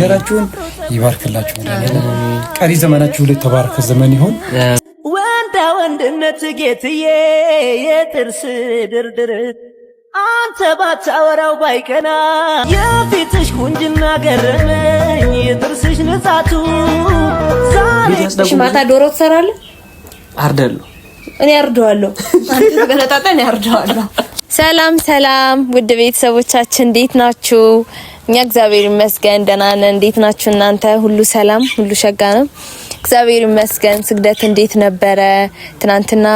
እንጀራችሁን ይባርክላችሁ። ቀሪ ዘመናችሁ ሁሉ የተባረከ ዘመን ይሁን። ወንዳ ወንድነት ጌትዬ የጥርስ ድርድር አንተ ባታወራው ባይቀና የፊትሽ ቁንጅና ገረመኝ የጥርስሽ ንጻቱ ዛሬ ማታ ዶሮ ትሰራለህ? አርዳለሁ። እኔ አርደዋለሁ። አንተ ተገለጣጣን ያርደዋለሁ። ሰላም ሰላም ውድ ቤተሰቦቻችን እንዴት ናችሁ? እኛ እግዚአብሔር ይመስገን ደህና ነን። እንዴት ናችሁ እናንተ? ሁሉ ሰላም፣ ሁሉ ሸጋ ነው። እግዚአብሔር ይመስገን። ስግደት እንዴት ነበረ? ትናንትና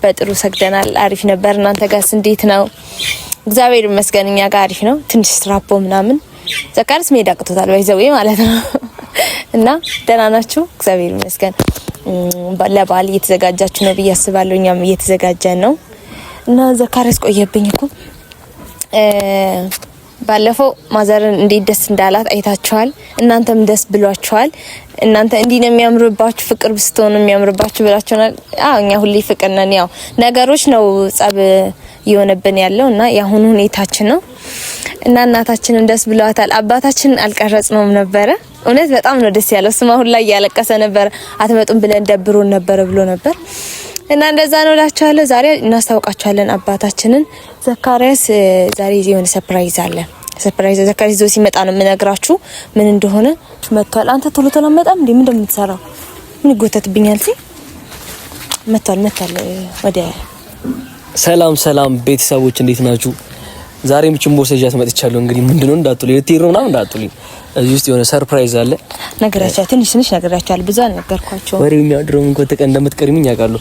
በጥሩ ሰግደናል። አሪፍ ነበር። እናንተ ጋርስ እንዴት ነው? እግዚአብሔር ይመስገን እኛ ጋር አሪፍ ነው። ትንሽ ስራፖ ምናምን ዘካርስ ሜዳ አቅቶታል ባይዘው ማለት ነው። እና ደህና ናችሁ? እግዚአብሔር ይመስገን። ለበዓል እየተዘጋጃችሁ ነው ብዬ አስባለሁ። እኛም እየተዘጋጀን ነው። እና ዘካርስ ቆየብኝ እኮ ባለፈው ማዘርን እንዴት ደስ እንዳላት አይታችኋል። እናንተም ደስ ብሏችኋል። እናንተ እንዲህ ነው የሚያምርባችሁ፣ ፍቅር ብስትሆኑ የሚያምርባችሁ ብላችኋል። እኛ ሁሌ ፍቅር ነን። ያው ነገሮች ነው ጸብ እየሆነብን ያለው እና የአሁኑ ሁኔታችን ነው። እና እናታችንም ደስ ብሏታል። አባታችን አልቀረጽነውም ነበረ። እውነት በጣም ነው ደስ ያለው። ስማ ሁላ እያለቀሰ ነበር። አትመጡም ብለን ደብሮን ነበር ብሎ ነበር። እና እንደዛ ነው እላችኋለሁ። ዛሬ እናስታውቃችኋለን አባታችንን። ዘካርያስ ዛሬ የሆነ ሰርፕራይዝ አለ። ሰርፕራይዝ ዘካርያስ ይዞ ሲመጣ ነው የምነግራችሁ ምን እንደሆነ። መጥቷል። አንተ ቶሎ ቶሎ አመጣም እንዴ? ምን እንደምትሰራው ምን ይጎተትብኛል? እዚህ መጥቷል ወደ ሰላም ሰላም ቤተሰቦች እንዴት ናችሁ? ዛሬ ምንም ቦርሳጃት መጥቻለሁ። እንግዲህ ምንድነው እንዳትሉ የትሄድ ነው ምናምን እንዳትሉኝ። እዚህ ውስጥ የሆነ ሰርፕራይዝ አለ። ነገራችሁ ትንሽ ነገራችኋል። ብዙ አልነገርኳችሁ። ወሬው የሚያድረው እንኳን ተቀን እንደምትቀርሚኝ ያውቃለሁ።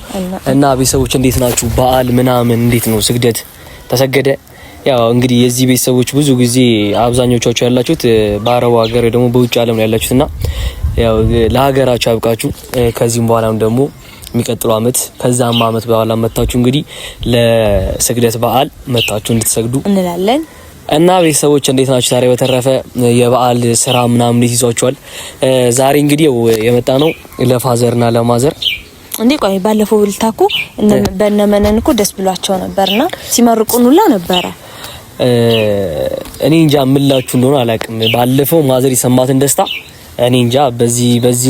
እና ቤተሰቦች እንዴት ናችሁ? በዓል ምናምን እንዴት ነው? ስግደት ተሰገደ? ያው እንግዲህ የዚህ ቤተሰቦች ብዙ ጊዜ አብዛኞቻችሁ ያላችሁት በአረብ ሀገር ወይ ደግሞ በውጭ ዓለም ያላችሁትና ያው ለሀገራችሁ ያብቃችሁ። ከዚህም በኋላም ደግሞ የሚቀጥለው አመት ከዛም አመት በኋላ መጣችሁ እንግዲህ ለስግደት በዓል መጣችሁ እንድትሰግዱ እንላለን። እና ቤተሰቦች እንዴት ናችሁ? ዛሬ በተረፈ የበዓል ስራ ምናምን ይዟችኋል። ዛሬ እንግዲህ የመጣ ነው ለፋዘርና ለማዘር። እንዴ ቆይ ባለፈው ልታኩ በነመነን እኮ ደስ ብሏቸው ነበርና ሲመርቁን ሁላ ነበረ። እኔ እንጃ ምላችሁ እንደሆነ አላውቅም። ባለፈው ማዘር የሰማትን ደስታ እኔ እንጃ በዚህ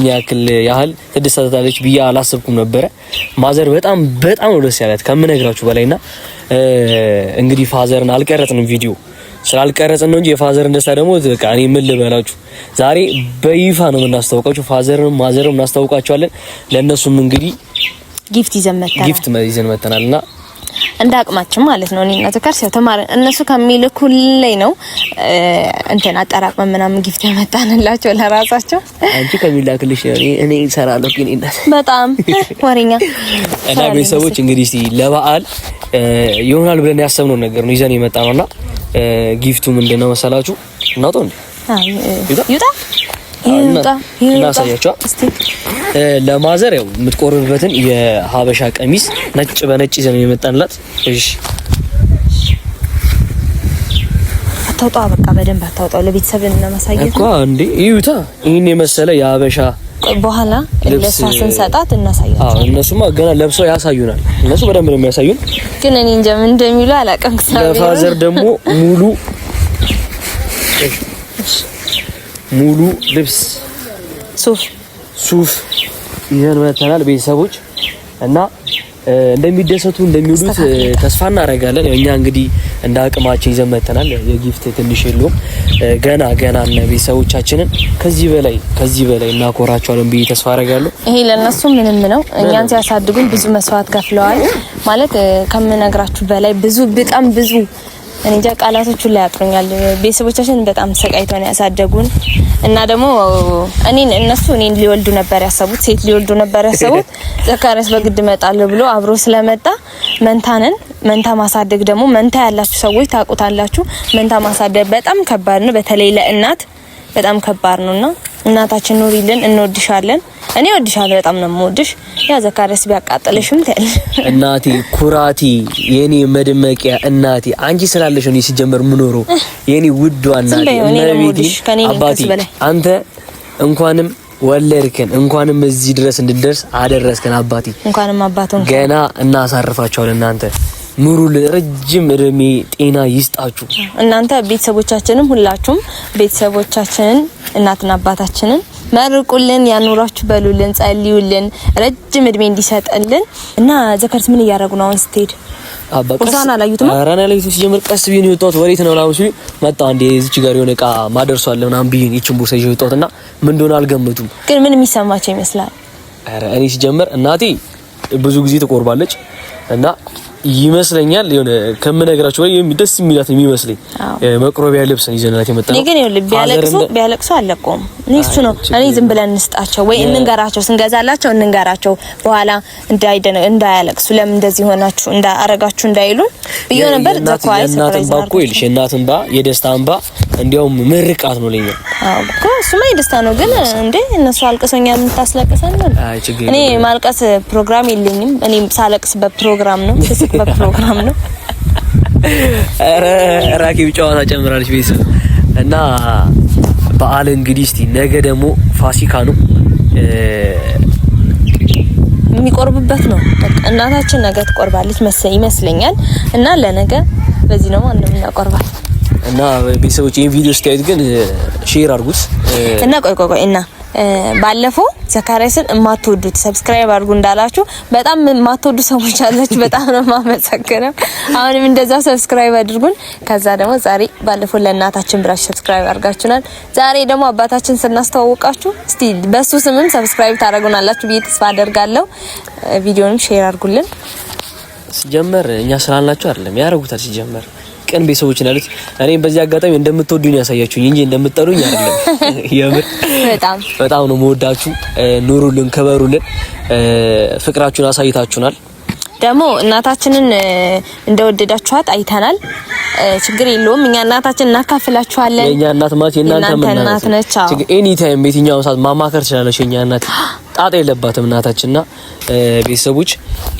ያህል ትደሰታለች ብዬ አላሰብኩም ነበረ። ማዘር በጣም ነው ደስ ያላት ከምነግራችሁ በላይና እንግዲህ ፋዘርን አልቀረጽንም፣ ቪዲዮ ስላልቀረጽን ነው እንጂ የፋዘርን ደስታ ደግሞ በቃ እኔ ምን ልበላችሁ። ዛሬ በይፋ ነው የምናስተዋውቃችሁ። ፋዘርን ማዘርን እናስተዋውቃቸዋለን። ለነሱም እንግዲህ ጊፍት ይዘን መተናልና እንደ አቅማችን ማለት ነው። እኔና ዘካርያስ ያው ተማረን እነሱ ከሚልኩልኝ ነው እንትን አጠራቅመን ምናምን ጊፍት ያመጣንላቸው ለራሳቸው። አንቺ ከሚላክልሽ እኔ እሰራለሁ ግን በጣም ወሬኛ። እና ቤተሰቦች እንግዲህ እስቲ ለበዓል ይሆናል ብለን ያሰብነው ነገር ነው ይዘን የመጣነውና ጊፍቱ ምንድነው መሰላችሁ? እናውጣው እንዴ? ይውጣ እናሳያችሁ። እስቲ ለማዘር ያው የምትቆርብበትን የሀበሻ ቀሚስ ነጭ በነጭ ይዘን የመጣንላት። እሺ አታውጣ፣ በቃ በደንብ አታውጣው። ለቤተሰብ እናማሳየት እኮ እንዴ። ይውጣ ይሄን የመሰለ የሀበሻ በኋላ ለሳስን ሰጣት እናሳያቸው። እነሱማ ገና ለብሰው ያሳዩናል። እነሱ በደንብ ነው የሚያሳዩን፣ ግን እኔ እንጃ ምን እንደሚሉ አላውቅም። ለፋዘር ደግሞ ሙሉ ልብስ ሱፍ ይዘን መተናል ቤተሰቦች። እና እንደሚደሰቱ እንደሚወዱት ተስፋ እናደርጋለን። እኛ እንግዲህ እንደ አቅማችን ይዘን መተናል። የጊፍት ትንሽ የለውም ገና እና ቤተሰቦቻችንን ከዚህ በላይ እናኮራቸዋለን ብዬ ተስፋ አደርጋለሁ። ይሄ ለነሱ ምንም ነው። እኛን ሲያሳድጉን ብዙ መስዋዕት ከፍለዋል ማለት ከምነግራችሁ በላይ በጣም ብዙ እኔ እንጃ ቃላቶቹ ላይ ያጥሩኛል። ቤተሰቦቻችን በጣም ሰቃይተው ነው ያሳደጉን። እና ደግሞ እነሱ ሊወልዱ ነበር ያሰቡት፣ ሴት ሊወልዱ ነበር ያሰቡት። ዘካርያስ በግድ መጣለ ብሎ አብሮ ስለመጣ መንታ ማሳደግ ደግሞ መንታ ያላችሁ ሰዎች ታውቁታላችሁ። መንታ ማሳደግ በጣም ከባድ ነው፣ በተለይ ለእናት በጣም ከባድ ነውና እናታችን ኑሪልን፣ እንወድሻለን። እኔ ወድሻለሁ፣ በጣም ነው የምወድሽ። ያ ዘካርያስ ቢያቃጥልሽም ታል እናቴ ኩራቴ፣ የኔ መድመቂያ እናቴ፣ አንቺ ስላለሽ ነው ሲጀመር ምኖረው የኔ ውዷ እናቴ። አባቴ አንተ እንኳንም ወለድከን፣ እንኳንም እዚህ ድረስ እንድንደርስ አደረስከን አባቴ። እንኳንም አባቱን ገና እናሳርፋቸዋለን እናንተ ኑሩልን፣ ረጅም እድሜ ጤና ይስጣችሁ። እናንተ ቤተሰቦቻችንም ሁላችሁም ቤተሰቦቻችንን እናትና አባታችንን መርቁልን፣ ያኑራችሁ በሉልን፣ ጸልዩልን፣ ረጅም እድሜ እንዲሰጥልን እና ዘከርስ ምን እያደረጉ ነው አሁን ስትሄድ? ቦርሳና ላዩትማ አራና ላዩት ሲጀምር ቀስ ብዬ ነው የወጣሁት። ወዴት ነው ላውሽ መጣ አንዴ እዚች ጋር የሆነ እቃ ማደርሷል ምናምን ብዬ ይችን ቦርሳ ይዤ ወጣሁትና ምን እንደሆነ አልገመቱም። ግን ምን የሚሰማቸው ይመስላል? አረ እኔ ሲጀምር እናቴ ብዙ ጊዜ ትቆርባለች እና ይመስለኛል የሆነ ከመነግራችሁ ወይ ደስ የሚላት የሚመስለኝ መቅረቢያ ልብስ ይዘናት የመጣ ነው። እኔ ግን ይኸውልህ ቢያለቅሱ አለቆም እኔ እሱ ነው እኔ ዝም ብለን እንስጣቸው ወይ እንንገራቸው፣ ስንገዛላቸው እንንገራቸው በኋላ እንዳያለቅሱ ለምን እንደዚህ ሆናችሁ እንዳአረጋችሁ እንዳይሉ ብዬ ነበር። ዘኳይ እናትን ባቆ ይልሽ እናትን ባ የደስታ እንባ እንዲያውም ምርቃት ነው ለኛ። አዎ እኮ እሱማ የደስታ ነው። ግን እንዴ እነሱ አልቅሰኛ የምታስለቅሰን ነው። እኔ ማልቀስ ፕሮግራም የለኝም። እኔ ሳለቅስ በፕሮግራም ነው በፕሮግራም ነው። አረ ራኪብ ጨዋታ ጨምራለች ቤተሰብ እና በዓል እንግዲህ እስቲ ነገ ደግሞ ፋሲካ ነው የሚቆርብበት ነው። በቃ እናታችን ነገ ትቆርባለች ይመስለኛል እና ለነገ በዚህ ነው ማንም እናቆርባል እና ቤተሰቦች ይሄን ቪዲዮ ስታዩት ግን ሼር አድርጉት እና ቆይ እና ባለፈው ዘካሪያስን የማትወዱት ሰብስክራይብ አድርጉ እንዳላችሁ በጣም የማትወዱ ሰዎች አላችሁ። በጣም ነው የማመሰግነው። አሁንም እንደዛ ሰብስክራይብ አድርጉን። ከዛ ደግሞ ዛሬ ባለፈው ለእናታችን ብራሽ ሰብስክራይብ አድርጋችሁናል። ዛሬ ደግሞ አባታችን ስናስተዋውቃችሁ እስቲ በሱ ስምም ሰብስክራይብ ታደርጉናላችሁ ብዬ ተስፋ አደርጋለሁ። ቪዲዮንም ሼር አድርጉልን። ሲጀመር እኛ ስላልናችሁ አይደለም ያደርጉታል። ሲጀመር ቀን ቤተሰቦች ናሉት። እኔ በዚህ አጋጣሚ እንደምትወዱኝ ያሳያችሁኝ እንጂ እንደምትጠሉኝ አይደለም። የምር በጣም ነው የምወዳችሁ። ኑሩልን፣ ከበሩልን፣ ፍቅራችሁን አሳይታችሁናል። ደግሞ እናታችንን እንደወደዳችኋት አይተናል። ችግር የለውም። እኛ እናታችን እናካፍላችኋለን። የኛ እናት ማለት የእናንተ እናት ነች። ኤኒ ታይም በየትኛው ሰዓት ማማከር ትችላለች። የኛ እናት ጣጣ የለባትም እናታችንና ቤተሰቦች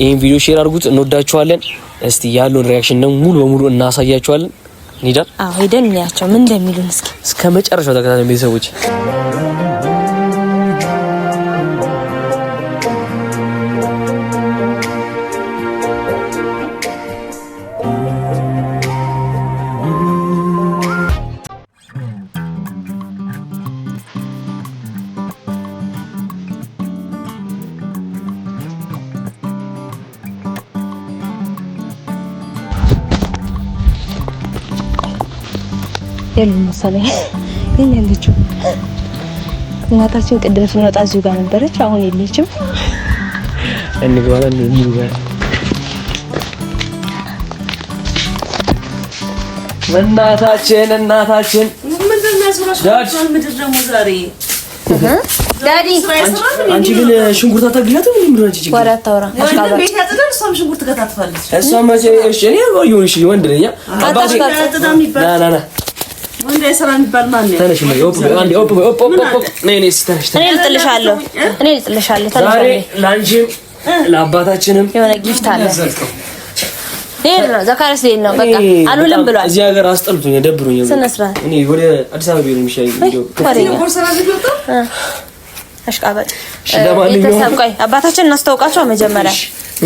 ይሄን ቪዲዮ ሼር አድርጉት። እንወዳችኋለን። እስቲ ያለውን ሪአክሽን ነው ሙሉ በሙሉ እናሳያችኋለን። እንሂዳለን። አዎ ሄደን እንያቸው ምን እንደሚሉን እስከ መጨረሻው ተከታተሉ ቤተሰቦች። የሉም መሰለኝ ግን ያለችው እናታችን ቅድም ስንወጣ እዚሁ ጋር ነበረች። አሁን የለችም። እንግባለን እንግባ። እናታችን ምንድን ነው ያስራሽው? ምንድን ነው ዛሬ ዳዲ አንቺ ግን ሽንኩርት አታግያትም? ምንድን ነው አንቺ ወራ ታውራ ወንድ ቤት ያጥደም እሷም ሽንኩርት ከታትፋለች። እሷም መቼ እሺ እኔ ወይውን እሺ ወንድ ነኝ አባቴ ና ወንድ አይሰራ የሚባል ማን ነው? ተነሽ ነው አንዴ ኦፕ ነይ ተነሽ። እኔ ልጥልሻለሁ ዛሬ ላንቺም ለአባታችንም የሆነ ጊፍት አለ። ይሄ ነው ዘካሪያስ ሌል ነው በቃ አልውልም ብሏል። እዚህ ሀገር አስጠልቶኝ ደብሮኝ እኔ ወደ አዲስ አበባ ነው የሚሻለኝ። አሽቃባጭ ቤተሰብ ቆይ አባታችን እናስተዋውቃቸው መጀመሪያ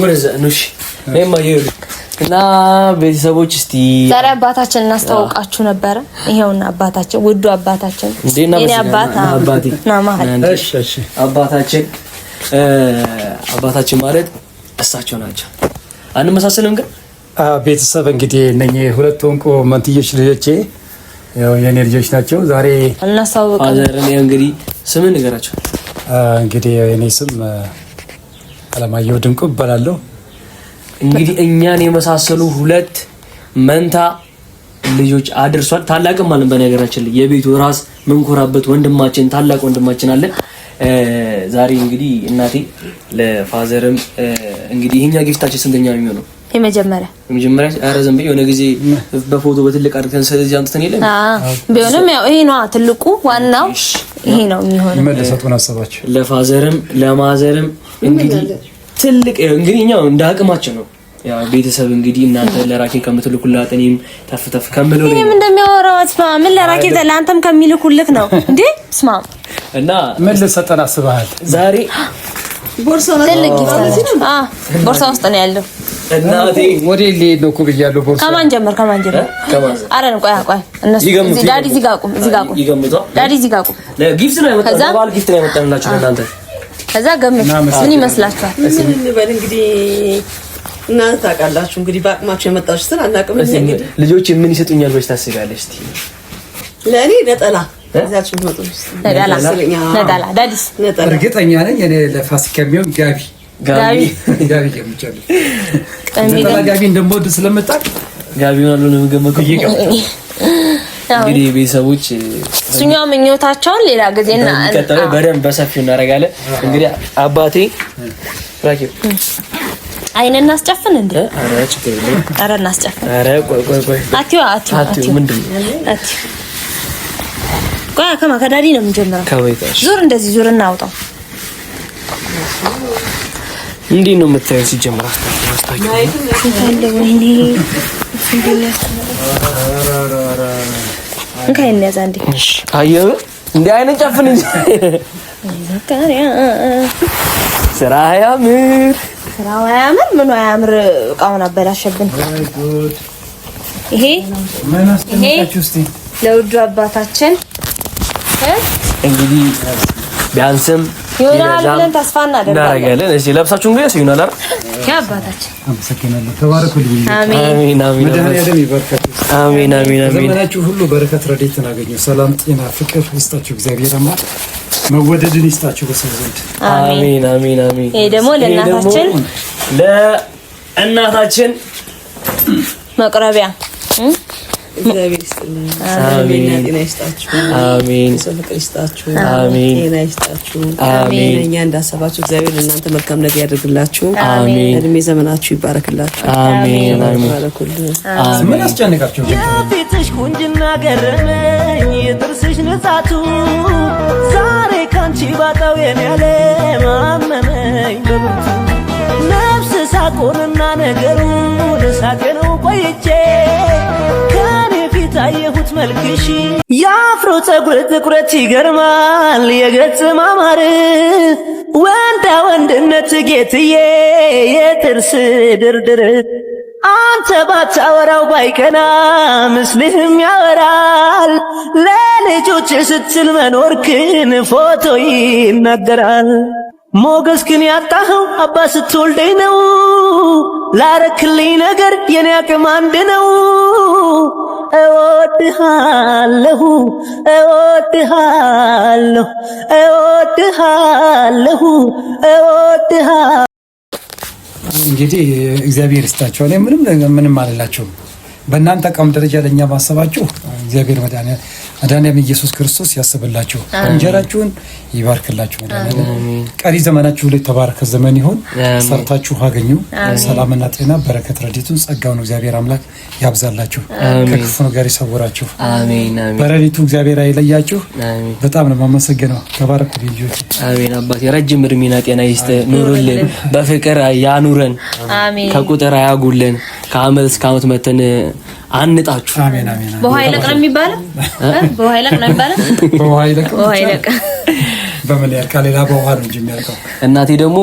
ወደዛ ነው። እሺ ነይማ ይኸውልህ እና ቤተሰቦች እስቲ ዛሬ አባታችን እናስተዋውቃችሁ ነበረ። ይሄውና አባታችን ውዱ አባታችን የኔ አባቴ እሺ አባታችን ማለት እሳቸው ናቸው። አንመሳሰልም ግን ቤተሰብ እንግዲህ እነኚህ ሁለት እንቁ መንትዮች ልጆቼ ያው የኔ ልጆች ናቸው። ዛሬ እናስተዋውቃለን። እንግዲህ ስምን ንገራቸው። እንግዲህ የኔ ስም አለማየሁ ድንቁ እባላለሁ። እንግዲህ እኛን የመሳሰሉ ሁለት መንታ ልጆች አድርሷል። ታላቅም ማለት በነገራችን ላይ የቤቱ ራስ መንኮራበት ወንድማችን ታላቅ ወንድማችን አለ። ዛሬ እንግዲህ እናቴ ለፋዘርም እንግዲህ ይሄኛ ጊፍታችን ስንተኛ ነው የሚሆነው? የመጀመሪያ አረዘም በይ የሆነ ጊዜ በፎቶ በትልቅ አድርገን ስለዚህ አንተን የለም ቢሆንም ያው ይሄ ነው ትልቁ ዋናው ይሄ ነው የሚሆነው። መለሰቱን አሰባችሁ ለፋዘርም ለማዘርም እንግዲህ ትልቅ እንግዲህ እኛው እንደ አቅማችን ነው። ያው ቤተሰብ እንግዲህ እናንተ ለራኬ ከምትልኩላት እኔም ተፍተፍ ከምለው እኔም እንደሚያወራው አስማ ምን ለራኬ ለአንተም ከሚልኩልክ ነው እንዴ ስማ እና መለሰተን አስበሃል። ዛሬ ቦርሳው ነው ትልቅ ጊፍት ቦርሳ ውስጥ ነው ያለው። እናቴ ወደ ሊሄድ ነው እኮ ብያለሁ። ቦርሳ ከማን ጀመር? አረ ነው ቆይ እነሱ ዳዲ እዚህ ጋር ቁም፣ ይገምቱ። ዳዲ እዚህ ጋር ቁም። ጊፍት ነው ያመጣው፣ ባል ጊፍት ነው ያመጣላችሁ ለእናንተ። ከዛ ገምት፣ ምን ይመስላችኋል? በል እንግዲህ እናንተ ታውቃላችሁ። እንግዲህ በአቅማችሁ የመጣችሁ ስራ አናውቅም። እንግዲህ ልጆች ምን ይሰጡኛል ብለሽ ታስቢያለሽ? እስቲ ለእኔ ነጠላ እዛችሁ መጡ። ነጠላ ዳዲስ ነጠላ እርግጠኛ ነኝ እኔ ለፋሲካ የሚሆን ጋቢ ገምቻለሁ። ነጠላ ጋቢ እንደምወድ ስለምታውቅ ጋቢውን አሉ ነው የምገመገው። እንግዲህ ቤተሰቦች እሱኛው ምኞታቸውን ሌላ ጊዜና ቀጥታ በደንብ በሰፊው እናደርጋለን። እንግዲህ አባቴ ራኪ አይን እናስጨፍን እንዴ? አረ ችግር የለም። አረ እናስጨፍን። አረ ቆይ አትዩ ምንድን ነው? ቆይ ከዳዲ ነው የምንጀምረው። ከወይታሽ ዙር እንደዚህ ዙር እናውጣው። እንዴት ነው የምታየው? ሲጀምር አስታውቂኝ። ወይኔ እንካይ እንያዛ እንዴ? እሺ አየሁ እንዴ አይነን ጨፍን እንጂ ዘካሪያ ስራ ያምር ምን ያምር። እቃውን አበላሸብን። ይሄ ለውዱ አባታችን እንግዲህ ቢያንስም ይሆናል ብለን ተስፋ እናደርጋለን። እሺ ለብሳችሁ እንግዲህ ይሆናል አይደል? ያባታችን አመሰግናለሁ። ተባረኩልኝ። አሜን መድኃኒዓለም ይባርካችሁ። አሜን። ዘመናችሁ ሁሉ በረከት ረድኤትን አገኙ። ሰላም፣ ጤና፣ ፍቅር ይስጣችሁ እግዚአብሔር አምላክ። መወደድን ይስጣችሁ በሰው ዘንድ። አሜን። ይሄ ደግሞ ለእናታችን መቅረቢያ እግዚአብሔር ይስጥልን። አሜን። ጤና ይስጣችሁ። አሜን። ፍቅር ይስጣችሁ። አሜን። ጤና ይስጣችሁ። አሜን። እኛ እንዳሰባችሁ እግዚአብሔር እናንተ መልካም ነገር ያደርግላችሁ። አሜን። እድሜ ዘመናችሁ ይባረክላችሁ። አሜን። ባረኩልን። ምን አስጨነቃችሁ? የፊትሽ ቁንጅና ገረመኝ፣ የጥርስሽ ንጻቱ ዛሬ ካንቺ ባጣው የኔ ዓለም አመመኝ በብርቱ። ነፍስ ሳቁንና ነገሩን ሳቀነው ቆይቼ ከኔ ፊት አየሁት መልክሽ። የአፍሮ ፀጉር ጥቁረት ይገርማል የገጽ ማማር፣ ወንዳ ወንድነት ጌትዬ የጥርስ ድርድር። አንተ ባታወራው ባይቀና ምስልህም ያወራል። ለልጆች ስትል መኖርክን ፎቶ ይናገራል። ሞገስክን ያጣኸው አባ ስትወልደኝ ነው። ላረክልኝ ነገር የኔ አቅም አንድ ነው። እወድሃለሁ እወድሃለሁ እወድሃለሁ እወድሃለሁ። እንግዲህ እግዚአብሔር ይስጣችሁ። እኔ ምንም አልላችሁም። በእናንተ አቋም ደረጃ ለእኛ ማሰባችሁ እግዚአብሔር መድኃኒዓለም ኢየሱስ ክርስቶስ ያስብላችሁ፣ እንጀራችሁን ይባርክላችሁ። መድኃኒዓለም ቀሪ ዘመናችሁ ላይ ተባረከ ዘመን ይሁን። ሰርታችሁ አገኙ ሰላምና ጤና፣ በረከት ረድኤቱን ጸጋውን እግዚአብሔር አምላክ ያብዛላችሁ፣ ከክፉ ነገር ይሰውራችሁ። አሜን። በረድኤቱ እግዚአብሔር አይለያችሁ። በጣም ነው የማመሰግነው። ተባረኩ ልጆች። አሜን። አባቴ ረጅም እድሜና ጤና ይስጥ፣ ኑሩልን፣ በፍቅር ያኑረን፣ ከቁጥር አያጉልን፣ ከአመት እስከ አመት መተን አንጣችሁ። አሜን። በውሃ ይለቅ ነው የሚባለው። በውሃ ይለቅ በምን ያልቃል? ሌላ በውሃ ነው እንጂ የሚያልቀው። እናቴ ደግሞ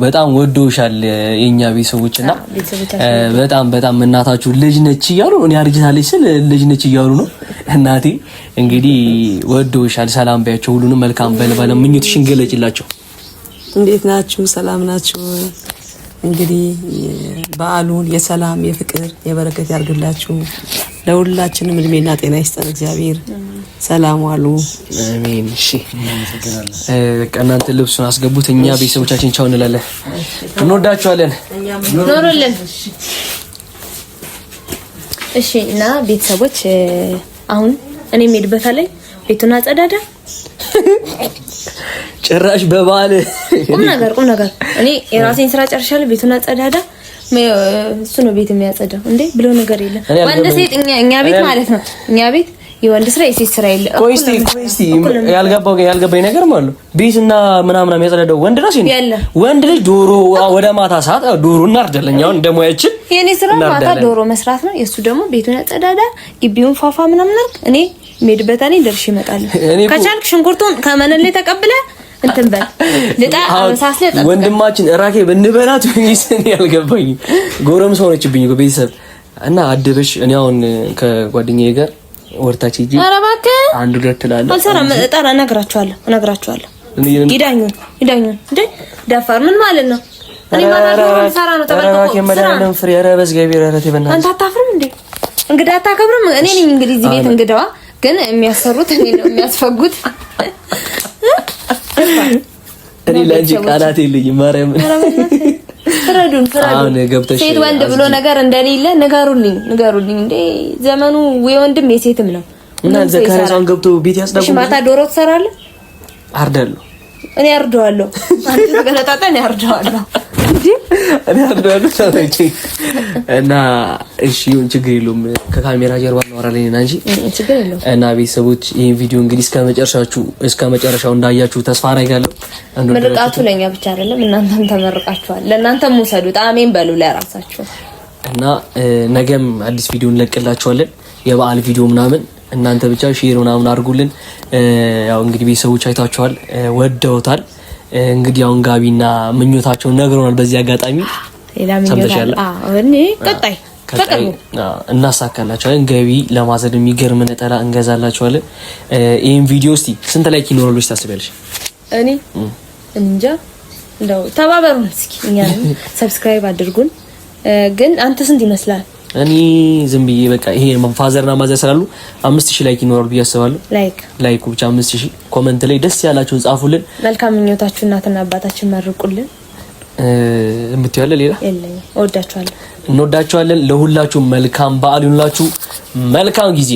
በጣም ወዶሻል የኛ ቤተሰቦችና በጣም እናታችሁ ልጅ ነች እያሉ እኔ አርጅታለች ስል ልጅ ነች እያሉ ነው። እናቴ እንግዲህ ወዶሻል። ሰላም ባያቸው፣ ሁሉንም መልካም በልባለ ምኞትሽን ገለጭላቸው። እንዴት ናችሁ? ሰላም ናችሁ? እንግዲህ በዓሉን የሰላም የፍቅር የበረከት ያርግላችሁ። ለሁላችንም እድሜና ጤና ይስጠን እግዚአብሔር። ሰላም ዋሉ። አሜን። እሺ እናንተ ልብሱን አስገቡት፣ እኛ ቤተሰቦቻችን ቻው እንላለን። እንወዳችኋለን። ኖሩልን። እሺ እና ቤተሰቦች አሁን እኔ የምሄድበታለሁ። ቤቱን አጸዳዳ ጭራሽ በባል ቁም ነገር እኔ የራሴን ስራ ጨርሻለሁ። ቤቱን አጸዳዳ እሱ ነው ቤት የሚያጸዳው እንዴ ብሎ ነገር የለም። ወንድ ሴት እኛ ቤት ማለት ነው። እኛ ቤት የወንድ ስራ የሴት ስራ የለም። ቆይ እስቲ ያልገባኝ ነገር ማለት ነው። ቤትና ምናምን የሚያጸዳው ወንድ ነው ሲል ወንድ ልጅ ዶሮ ወደ ማታ ሰዓት ዶሮ እናርዳለን። አሁን እንደሞያችን የኔ ስራ ማታ ዶሮ መስራት ነው። የሱ ደግሞ ቤቱን ያጸዳዳ፣ ግቢውን ፋፋ ምናምን አርግ። እኔ ሜድበታኔ ደርሽ ይመጣል። ከቻልክ ሽንኩርቱን ከመነን ላይ ተቀብለ እንትን በል ልጣ አመሳስለ ጠብቀ ወንድማችን እራኬ ብንበላት ወይስ እኔ አልገባኝም። ጎረምሳ ሆነችብኝ እኮ ቤተሰብ እና አደበሽ። እኔ አሁን ከጓደኛዬ ጋር ወርታች ሂጂ ኧረ እባክህ አንዱ ደትላለህ አልሰራም። ጠራ እነግራቸዋለሁ ይዳኙን እንዴ ደፋር ምን ማለት ነው? እኔ ማታከብረው ሰራ ነው ተበልቆ የመዳንም ፍሬ ኧረ በዝገብር ኧረ ተበናል። አንተ አታፍርም እንዴ? እንግዳ አታከብርም? እኔ ነኝ እንግዲህ እዚህ ቤት እንግዳዋ፣ ግን የሚያሰሩት እኔ ነው የሚያስፈጉት። እኔ ለአንቺ ቃላት የለኝም ማርያም። ፍረዱን አሁን ገብተሽ ሴት ወንድ ብሎ ነገር እንደሌለ ንገሩልኝ እንዴ! ዘመኑ የወንድም የሴትም ነው እና ዘካሪያውን ገብቶ ቤት ያስዳጉ። እሺ ማታ ዶሮ ትሰራለህ? አርዳለሁ እኔ አርደዋለሁ። አንተ ተገለጣጣ እኔ አርደዋለሁ እና እሺ ችግር የለውም። ከካሜራ ጀርባ እናወራለን እንጂ ችግር የለውም። እና ቤተሰቦች ይሄን ቪዲዮ እንግዲህ እስከ መጨረሻው እንዳያችሁ ተስፋ አደርጋለሁ። ምርቃቱ ለኛ ብቻ አይደለም፣ እናንተም ተመርቃችኋል። ለእናንተም ውሰዱት፣ አሜን በሉ ለራሳችሁ። እና ነገም አዲስ ቪዲዮ እንለቅላችኋለን፣ የበዓል ቪዲዮ ምናምን። እናንተ ብቻ ሼር ምናምን አድርጉልን። ያው እንግዲህ ቤተሰቦች አይታችኋል፣ ወደውታል። እንግዲህ አሁን ጋቢና ምኞታቸውን ነግረውናል። በዚህ አጋጣሚ ሌላ ምኞት እኔ ቀጣይ እናሳካላችኋለን። ገቢ ለማዘድ የሚገርም ነጠላ እንገዛላችኋለን። ይሄን ቪዲዮ እስቲ ስንት ላይክ ይኖራል ብለሽ ታስቢያለሽ? እኔ እንጃ፣ እንደው ተባበሩን እስኪ፣ እኛን ሰብስክራይብ አድርጉን። ግን አንተ ስንት ይመስላል? እኔ ዝም ብዬ በቃ ይሄ ፋዘርና ማዘር ስላሉ 5000 ላይክ ይኖራል ብዬ አስባለሁ። ላይክ ብቻ 5000። ኮሜንት ላይ ደስ ያላችሁን ጻፉልን። መልካም ምኞታችሁን እናትና አባታችን መርቁልን። እምትያለ ሌላ የለኝም። እንወዳችኋለን። ለሁላችሁም መልካም በዓል ይሁንላችሁ። መልካም ጊዜ